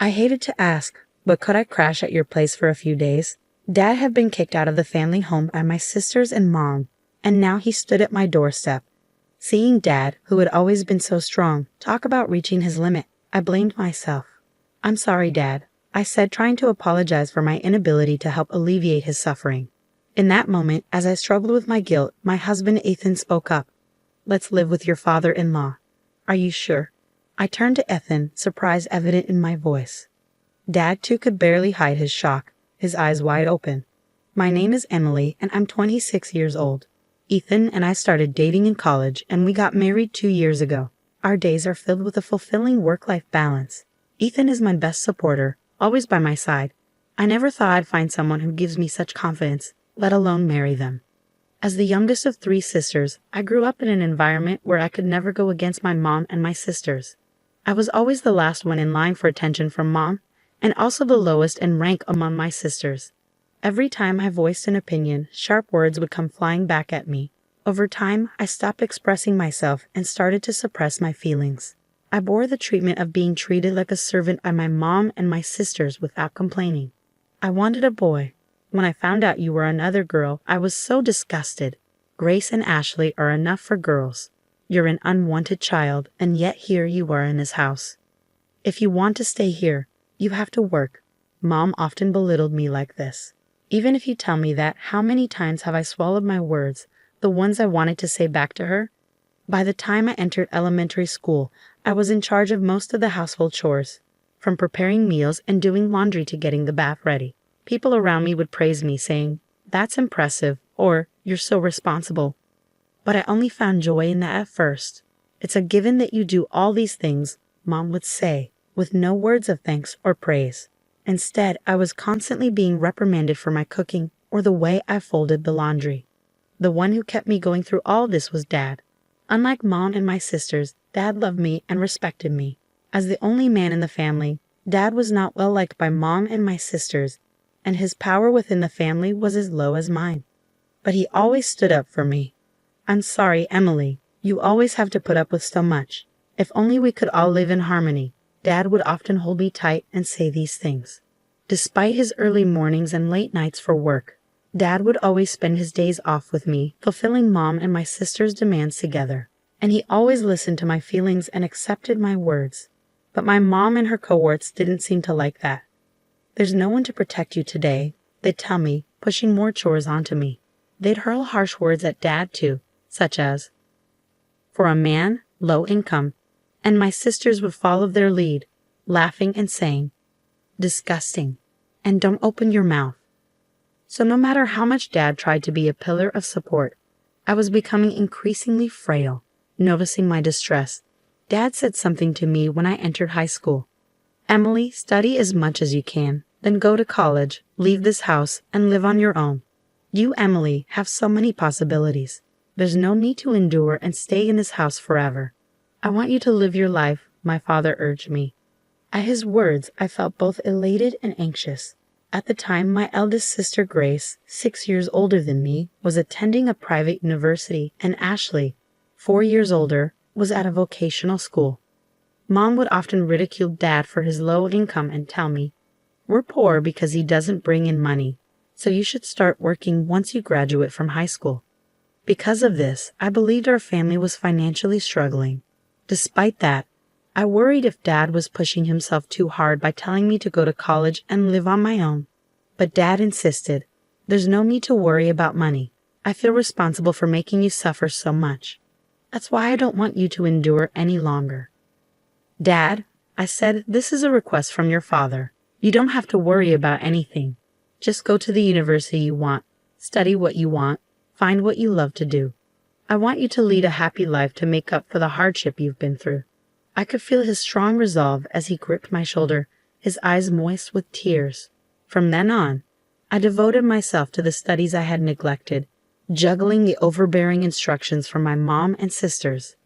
I hated to ask, but could I crash at your place for a few days? Dad had been kicked out of the family home by my sisters and mom, and now he stood at my doorstep. Seeing Dad, who had always been so strong, talk about reaching his limit, I blamed myself. "I'm sorry, Dad," I said, trying to apologize for my inability to help alleviate his suffering. In that moment, as I struggled with my guilt, my husband Ethan spoke up. "Let's live with your father-in-law. Are you sure?" I turned to Ethan, surprise evident in my voice. Dad, too, could barely hide his shock, his eyes wide open. "My name is Emily, and I'm 26 years old. Ethan and I started dating in college, and we got married 2 years ago. Our days are filled with a fulfilling work-life balance. Ethan is my best supporter, always by my side. I never thought I'd find someone who gives me such confidence, let alone marry them." As the youngest of 3 sisters, I grew up in an environment where I could never go against my mom and my sisters. I was always the last one in line for attention from mom, and also the lowest in rank among my sisters. Every time I voiced an opinion, sharp words would come flying back at me. Over time, I stopped expressing myself and started to suppress my feelings. I bore the treatment of being treated like a servant by my mom and my sisters without complaining. I wanted a boy. When I found out you were another girl, I was so disgusted. Grace and Ashley are enough for girls. You're an unwanted child, and yet here you are in his house. If you want to stay here, you have to work. Mom often belittled me like this. Even if you tell me that, how many times have I swallowed my words, the ones I wanted to say back to her? By the time I entered elementary school, I was in charge of most of the household chores, from preparing meals and doing laundry to getting the bath ready. People around me would praise me, saying, "That's impressive," or "You're so responsible." But I only found joy in that at first. "It's a given that you do all these things," Mom would say, with no words of thanks or praise. Instead, I was constantly being reprimanded for my cooking or the way I folded the laundry. The one who kept me going through all this was Dad. Unlike Mom and my sisters, Dad loved me and respected me. As the only man in the family, Dad was not well liked by Mom and my sisters, and his power within the family was as low as mine. But he always stood up for me. "I'm sorry, Emily. You always have to put up with so much. If only we could all live in harmony." Dad would often hold me tight and say these things. Despite his early mornings and late nights for work, Dad would always spend his days off with me, fulfilling Mom and my sister's demands together. And he always listened to my feelings and accepted my words. But my mom and her cohorts didn't seem to like that. "There's no one to protect you today," they'd tell me, pushing more chores onto me. They'd hurl harsh words at Dad too, such as, "For a man, low income," and my sisters would follow their lead, laughing and saying, "Disgusting," and "Don't open your mouth." So no matter how much Dad tried to be a pillar of support, I was becoming increasingly frail. Noticing my distress, Dad said something to me when I entered high school. "Emily, study as much as you can, then go to college, leave this house, and live on your own. You, Emily, have so many possibilities. There's no need to endure and stay in this house forever. I want you to live your life," my father urged me. At his words, I felt both elated and anxious. At the time, my eldest sister Grace, 6 years older than me, was attending a private university, and Ashley, 4 years older, was at a vocational school. Mom would often ridicule Dad for his low income and tell me, "We're poor because he doesn't bring in money, so you should start working once you graduate from high school." Because of this, I believed our family was financially struggling. Despite that, I worried if Dad was pushing himself too hard by telling me to go to college and live on my own. But Dad insisted, "There's no need to worry about money. I feel responsible for making you suffer so much. That's why I don't want you to endure any longer." "Dad," I said, "this is a request from your father. You don't have to worry about anything. Just go to the university you want, study what you want, find what you love to do. I want you to lead a happy life to make up for the hardship you've been through." I could feel his strong resolve as he gripped my shoulder, his eyes moist with tears. From then on, I devoted myself to the studies I had neglected, juggling the overbearing instructions from my mom and sisters.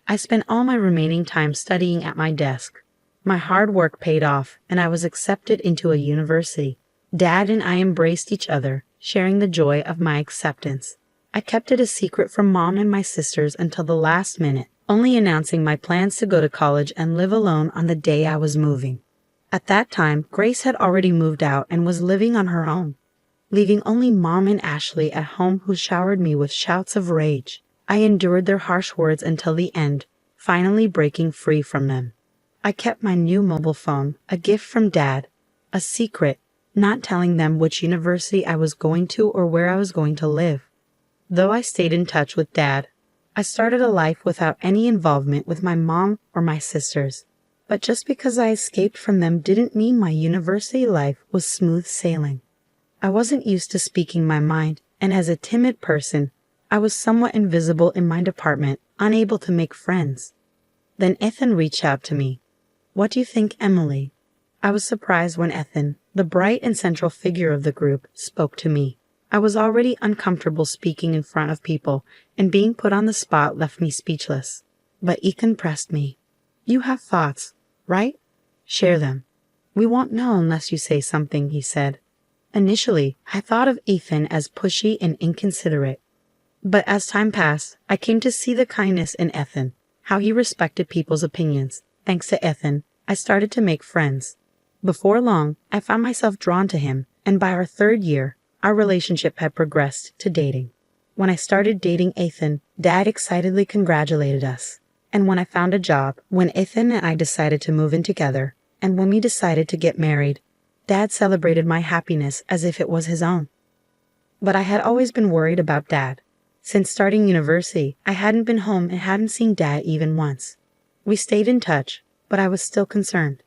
I spent all my remaining time studying at my desk. My hard work paid off, and I was accepted into a university. Dad and I embraced each other, sharing the joy of my acceptance. I kept it a secret from Mom and my sisters until the last minute, only announcing my plans to go to college and live alone on the day I was moving. At that time, Grace had already moved out and was living on her own, leaving only Mom and Ashley at home, who showered me with shouts of rage. I endured their harsh words until the end, finally breaking free from them. I kept my new mobile phone, a gift from Dad, a secret, not telling them which university I was going to or where I was going to live. Though I stayed in touch with Dad, I started a life without any involvement with my mom or my sisters. But just because I escaped from them didn't mean my university life was smooth sailing. I wasn't used to speaking my mind, and as a timid person, I was somewhat invisible in my department, unable to make friends. Then Ethan reached out to me. "What do you think, Emily?" I was surprised when Ethan, the bright and central figure of the group, spoke to me. I was already uncomfortable speaking in front of people, and being put on the spot left me speechless. But Ethan pressed me. "You have thoughts, right? Share them. We won't know unless you say something," he said. Initially, I thought of Ethan as pushy and inconsiderate. But as time passed, I came to see the kindness in Ethan, how he respected people's opinions. Thanks to Ethan, I started to make friends. Before long, I found myself drawn to him, and by our 3rd year, our relationship had progressed to dating. When I started dating Ethan, Dad excitedly congratulated us. And when I found a job, when Ethan and I decided to move in together, and when we decided to get married, Dad celebrated my happiness as if it was his own. But I had always been worried about Dad. Since starting university, I hadn't been home and hadn't seen Dad even once. We stayed in touch, but I was still concerned.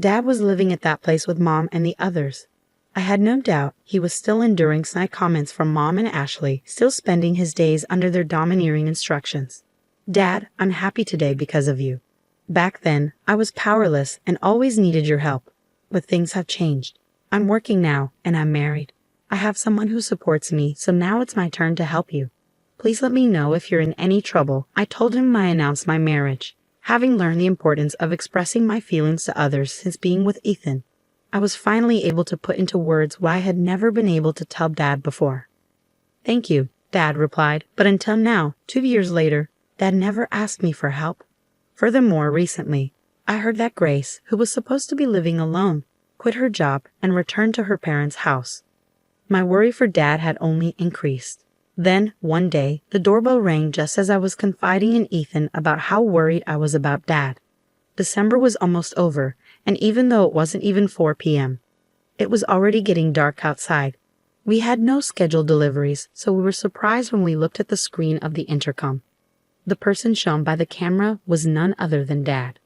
Dad was living at that place with Mom and the others. I had no doubt he was still enduring snide comments from Mom and Ashley, still spending his days under their domineering instructions. "Dad, I'm happy today because of you. Back then, I was powerless and always needed your help. But things have changed. I'm working now, and I'm married. I have someone who supports me, so now it's my turn to help you. Please let me know if you're in any trouble." I told him I announced my marriage, having learned the importance of expressing my feelings to others since being with Ethan. I was finally able to put into words what I had never been able to tell Dad before. "Thank you," Dad replied, but until now, 2 years later, Dad never asked me for help. Furthermore, recently, I heard that Grace, who was supposed to be living alone, quit her job and returned to her parents' house. My worry for Dad had only increased. Then, one day, the doorbell rang just as I was confiding in Ethan about how worried I was about Dad. December was almost over, and even though it wasn't even 4 p.m., it was already getting dark outside. We had no scheduled deliveries, so we were surprised when we looked at the screen of the intercom. The person shown by the camera was none other than Dad.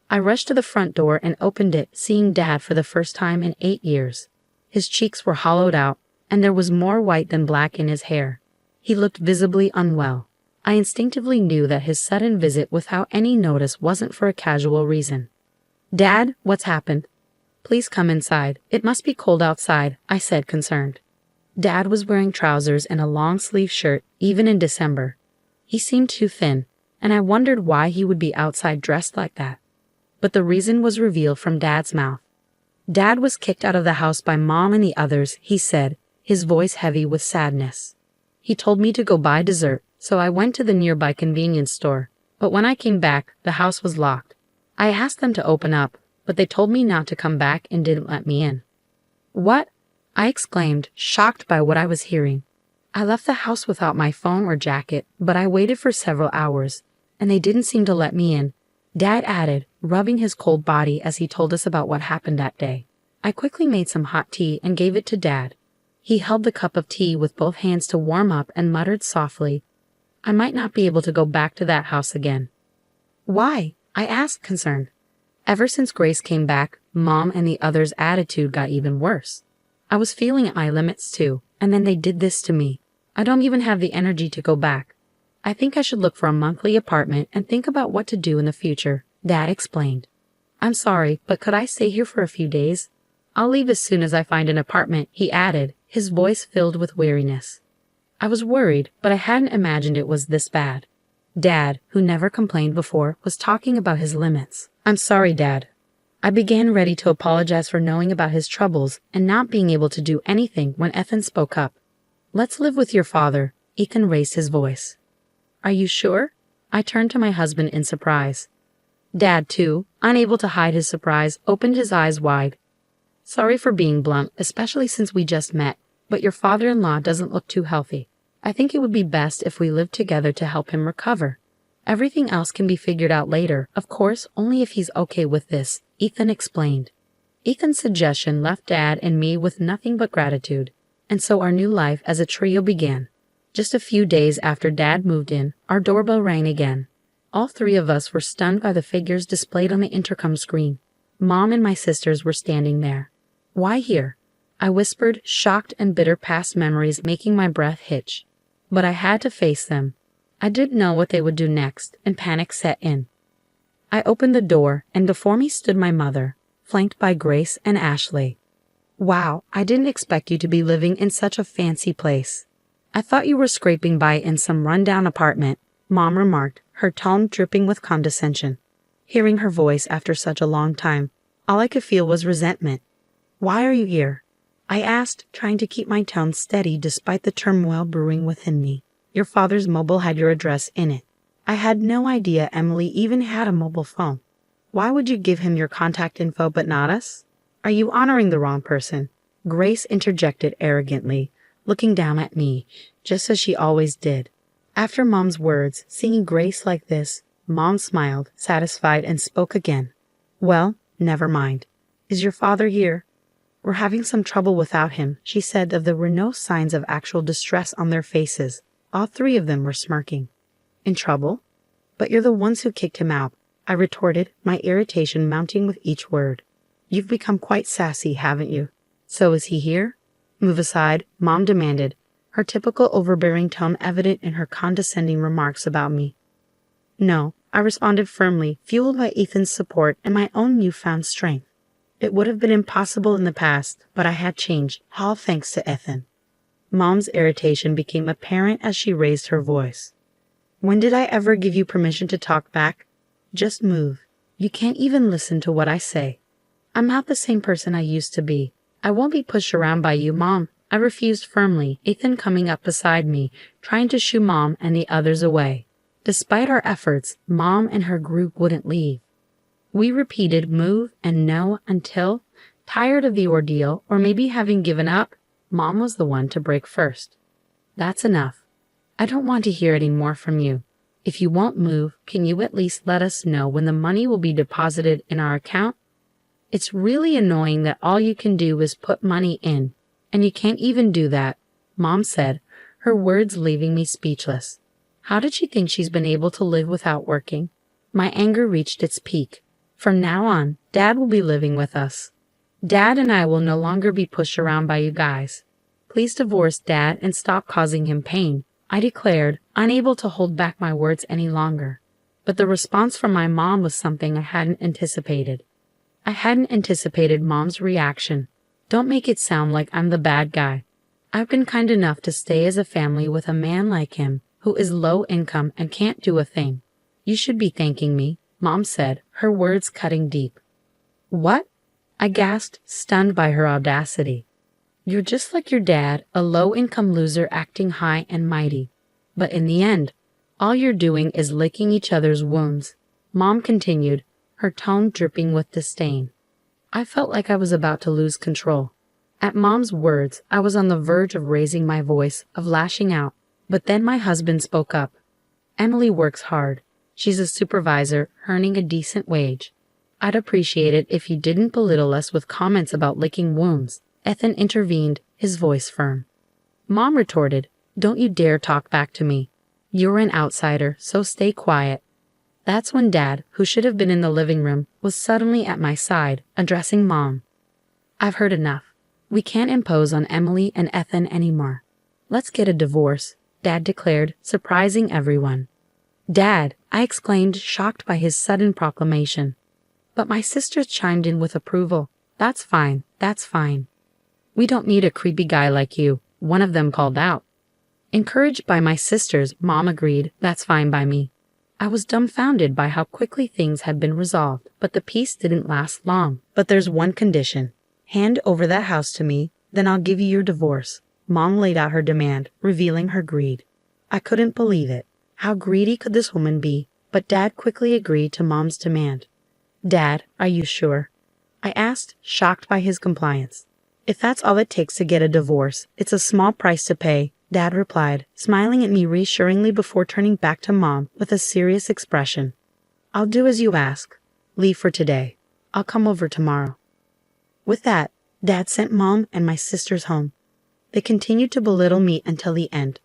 I rushed to the front door and opened it, seeing Dad for the first time in 8 years. His cheeks were hollowed out, and there was more white than black in his hair. He looked visibly unwell. I instinctively knew that his sudden visit without any notice wasn't for a casual reason. "Dad, what's happened?" "Please come inside. It must be cold outside," I said, concerned. Dad was wearing trousers and a long-sleeve shirt, even in December. He seemed too thin, and I wondered why he would be outside dressed like that. But the reason was revealed from Dad's mouth. Dad was kicked out of the house by Mom and the others, he said, his voice heavy with sadness. He told me to go buy dessert, so I went to the nearby convenience store. But when I came back, the house was locked. I asked them to open up, but they told me not to come back and didn't let me in. "What?" I exclaimed, shocked by what I was hearing. I left the house without my phone or jacket, but I waited for several hours, and they didn't seem to let me in. Dad added, rubbing his cold body as he told us about what happened that day. I quickly made some hot tea and gave it to Dad. He held the cup of tea with both hands to warm up and muttered softly, "I might not be able to go back to that house again." "Why?" I asked, concerned. Ever since Grace came back, Mom and the others' attitude got even worse. I was feeling at my limits too, and then they did this to me. I don't even have the energy to go back. I think I should look for a monthly apartment and think about what to do in the future, Dad explained. "I'm sorry, but could I stay here for a few days? I'll leave as soon as I find an apartment," he added, his voice filled with weariness. I was worried, but I hadn't imagined it was this bad. Dad, who never complained before, was talking about his limits. "I'm sorry, Dad." I began ready to apologize for knowing about his troubles and not being able to do anything when Ethan spoke up. "Let's live with your father." Ethan raised his voice. "Are you sure?" I turned to my husband in surprise. Dad, too, unable to hide his surprise, opened his eyes wide. Sorry for being blunt, especially since we just met, but your father-in-law doesn't look too healthy. I think it would be best if we lived together to help him recover. Everything else can be figured out later, of course, only if he's okay with this, Ethan explained. Ethan's suggestion left Dad and me with nothing but gratitude, and so our new life as a trio began. Just a few days after Dad moved in, our doorbell rang again. All three of us were stunned by the figures displayed on the intercom screen. Mom and my sisters were standing there. Why here? I whispered, shocked and bitter past memories making my breath hitch. But I had to face them. I didn't know what they would do next, and panic set in. I opened the door, and before me stood my mother, flanked by Grace and Ashley. Wow, I didn't expect you to be living in such a fancy place. I thought you were scraping by in some rundown apartment, Mom remarked, her tone dripping with condescension. Hearing her voice after such a long time, all I could feel was resentment. Why are you here? I asked, trying to keep my tone steady despite the turmoil brewing within me. Your father's mobile had your address in it. I had no idea Emily even had a mobile phone. Why would you give him your contact info but not us? Are you honoring the wrong person? Grace interjected arrogantly, looking down at me, just as she always did. After Mom's words, seeing Grace like this, Mom smiled, satisfied, and spoke again. Well, never mind. Is your father here? We're having some trouble without him, she said, though there were no signs of actual distress on their faces. All three of them were smirking. In trouble? But you're the ones who kicked him out, I retorted, my irritation mounting with each word. You've become quite sassy, haven't you? So is he here? Move aside, Mom demanded, her typical overbearing tone evident in her condescending remarks about me. No, I responded firmly, fueled by Ethan's support and my own newfound strength. It would have been impossible in the past, but I had changed, all thanks to Ethan. Mom's irritation became apparent as she raised her voice. When did I ever give you permission to talk back? Just move. You can't even listen to what I say. I'm not the same person I used to be. I won't be pushed around by you, Mom. I refused firmly, Ethan coming up beside me, trying to shoo Mom and the others away. Despite our efforts, Mom and her group wouldn't leave. We repeated move and no until, tired of the ordeal or maybe having given up, Mom was the one to break first. That's enough. I don't want to hear any more from you. If you won't move, can you at least let us know when the money will be deposited in our account? It's really annoying that all you can do is put money in, and you can't even do that, Mom said, her words leaving me speechless. How did she think she's been able to live without working? My anger reached its peak. From now on, Dad will be living with us. Dad and I will no longer be pushed around by you guys. Please divorce Dad and stop causing him pain, I declared, unable to hold back my words any longer. But the response from my mom was something I hadn't anticipated. I hadn't anticipated Mom's reaction. Don't make it sound like I'm the bad guy. I've been kind enough to stay as a family with a man like him, who is low income and can't do a thing. You should be thanking me, Mom said, her words cutting deep. What? I gasped, stunned by her audacity. You're just like your dad, a low-income loser acting high and mighty. But in the end, all you're doing is licking each other's wounds, Mom continued, her tone dripping with disdain. I felt like I was about to lose control. At Mom's words, I was on the verge of raising my voice, of lashing out. But then my husband spoke up. Emily works hard. She's a supervisor, earning a decent wage. I'd appreciate it if you didn't belittle us with comments about licking wounds. Ethan intervened, his voice firm. Mom retorted, Don't you dare talk back to me. You're an outsider, so stay quiet. That's when Dad, who should have been in the living room, was suddenly at my side, addressing Mom. I've heard enough. We can't impose on Emily and Ethan anymore. Let's get a divorce, Dad declared, surprising everyone. Dad, I exclaimed, shocked by his sudden proclamation. But my sisters chimed in with approval. That's fine, that's fine. We don't need a creepy guy like you, one of them called out. Encouraged by my sisters, Mom agreed, that's fine by me. I was dumbfounded by how quickly things had been resolved, but the peace didn't last long. But there's one condition. Hand over that house to me, then I'll give you your divorce. Mom laid out her demand, revealing her greed. I couldn't believe it. How greedy could this woman be? but Dad quickly agreed to Mom's demand. "Dad, are you sure?" I asked, shocked by his compliance. "If that's all it takes to get a divorce, it's a small price to pay," Dad replied, smiling at me reassuringly before turning back to Mom with a serious expression. "I'll do as you ask. Leave for today. I'll come over tomorrow." With that, Dad sent Mom and my sisters home. They continued to belittle me until the end,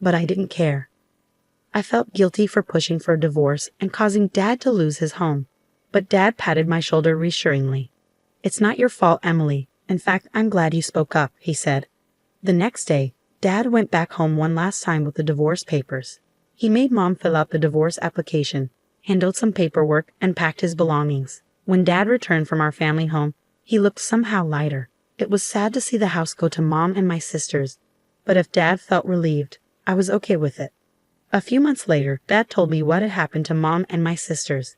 but I didn't care. I felt guilty for pushing for a divorce and causing Dad to lose his home, but Dad patted my shoulder reassuringly. "It's not your fault, Emily. In fact, I'm glad you spoke up," he said. The next day, Dad went back home one last time with the divorce papers. He made Mom fill out the divorce application, handled some paperwork, and packed his belongings. When Dad returned from our family home, he looked somehow lighter. It was sad to see the house go to Mom and my sisters, but if Dad felt relieved, I was okay with it. A few months later, Dad told me what had happened to Mom and my sisters.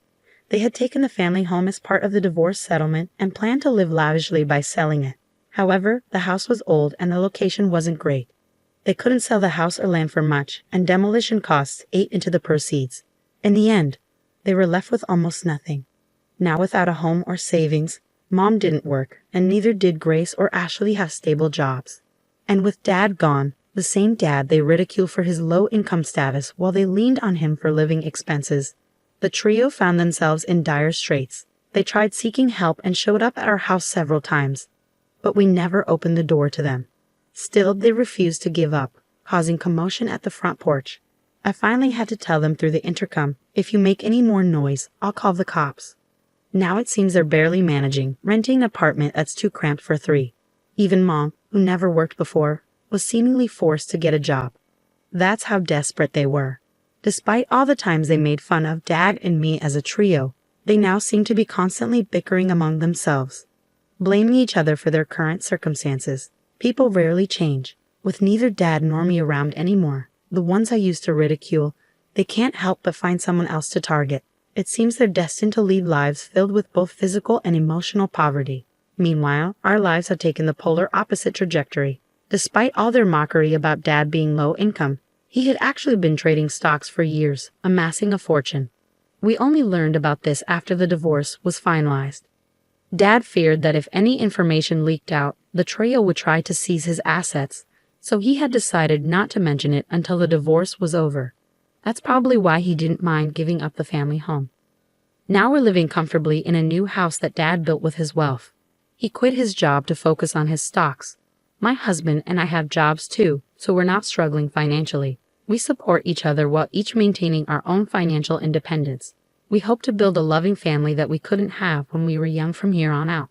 They had taken the family home as part of the divorce settlement and planned to live lavishly by selling it. However, the house was old and the location wasn't great. They couldn't sell the house or land for much, and demolition costs ate into the proceeds. In the end, they were left with almost nothing. Now without a home or savings, Mom didn't work, and neither did Grace or Ashley have stable jobs. And with Dad gone, the same Dad they ridiculed for his low income status while they leaned on him for living expenses, the trio found themselves in dire straits. They tried seeking help and showed up at our house several times, but we never opened the door to them. Still, they refused to give up, causing commotion at the front porch. I finally had to tell them through the intercom, "If you make any more noise, I'll call the cops." Now it seems they're barely managing, renting an apartment that's too cramped for three. Even Mom, who never worked before, was seemingly forced to get a job. That's how desperate they were. Despite all the times they made fun of Dad and me as a trio, they now seem to be constantly bickering among themselves, blaming each other for their current circumstances. People rarely change. With neither Dad nor me around anymore, the ones I used to ridicule, they can't help but find someone else to target. It seems they're destined to lead lives filled with both physical and emotional poverty. Meanwhile, our lives have taken the polar opposite trajectory. Despite all their mockery about Dad being low income, he had actually been trading stocks for years, amassing a fortune. We only learned about this after the divorce was finalized. Dad feared that if any information leaked out, the trio would try to seize his assets, so he had decided not to mention it until the divorce was over. That's probably why he didn't mind giving up the family home. Now we're living comfortably in a new house that Dad built with his wealth. He quit his job to focus on his stocks. My husband and I have jobs too, so we're not struggling financially. We support each other while each maintaining our own financial independence. We hope to build a loving family that we couldn't have when we were young from here on out.